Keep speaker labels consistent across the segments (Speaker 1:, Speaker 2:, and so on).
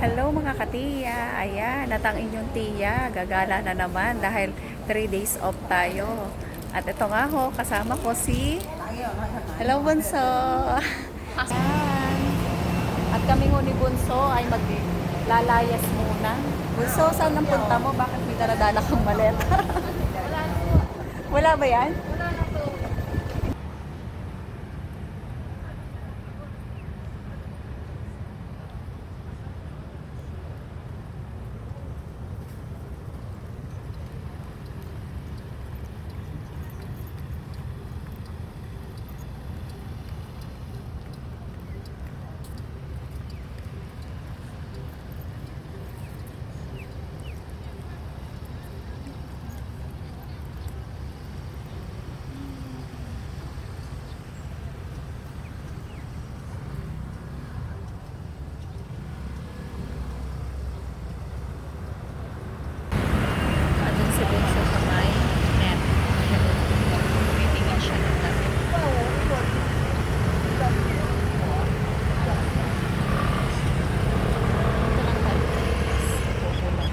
Speaker 1: Hello mga katiya, ayan, at ang inyong tiya, gagala na naman dahil 3 days off tayo. At ito nga ho, kasama ko si Hello Bunso. Ayan. At kami ho ni Bunso ay maglalayas muna. Bunso, saan ang punta mo? Bakit may daladala kang maleta? Wala ba yan? Andun si Bunso sa may net. Titingin siya ng dami. Ito lang tayo guys. Pupulan.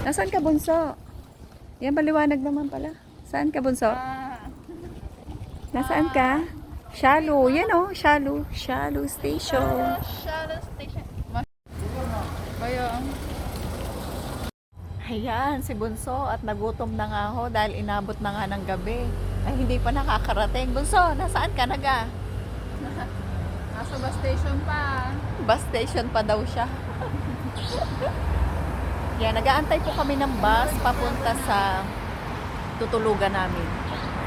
Speaker 1: Nasaan ka, Bunso? Yan, maliwanag naman pala. Saan ka, Bunso? Nasaan ka? Shallow. Yan oh, Shallow. Shallow Station.
Speaker 2: Shallow station. Kaya,
Speaker 1: Ayan, si Bunso at nagutom na nga ho dahil inabot na nga ng gabi. Ay, hindi pa nakakarating. Bunso, nasaan ka naga?
Speaker 2: nasa bus station pa.
Speaker 1: Bus station pa daw siya. Yan, nag-aantay po kami ng bus papunta sa tutulugan namin.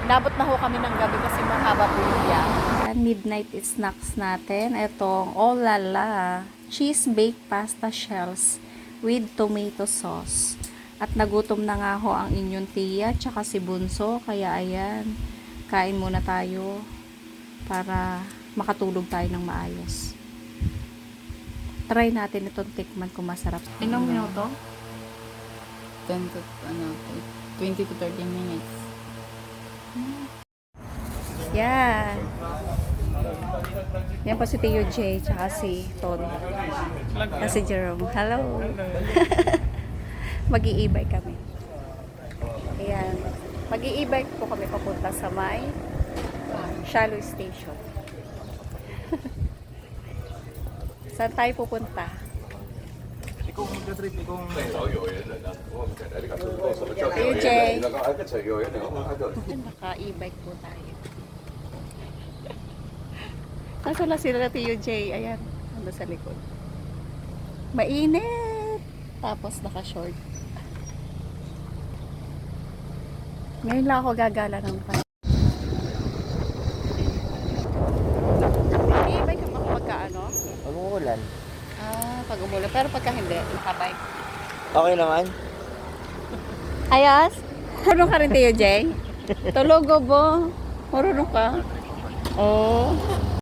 Speaker 1: Inabot na ho kami ng gabi kasi mahaba po yan. Midnight snacks natin. Itong Olala cheese baked pasta shells with tomato sauce. At nagutom na nga ho ang inyong tiya tsaka si Bunso. Kaya ayan, kain muna tayo para makatulog tayo ng maayos. Try natin itong tikman kung masarap. Ilang minuto?
Speaker 2: 10 to, 20 to 30 minutes.
Speaker 1: Yan. Yan po si Tio J, tsaka si Ton. At si Jerome. Hello. Mag-i-e-bike kami. Ayan. Mag-i-e-bike po kami papunta sa may Shallow Station. Saan tayo pupunta? Tio J. Naka-e-bike po tayo. Nasaan na sila Tio J? Ayan. Ando sa likod. Mainit. Tapos naka-short. Ngayon lang ako gagala ng pa. E-bike ka ba pagka ano?
Speaker 3: Umuulan.
Speaker 1: Pag umulan. Pero pagka hindi, naka-bike.
Speaker 3: Okay naman.
Speaker 1: Ayos? Marunong ka rin Tio J? Tulog bo. Marunong ka? Oo.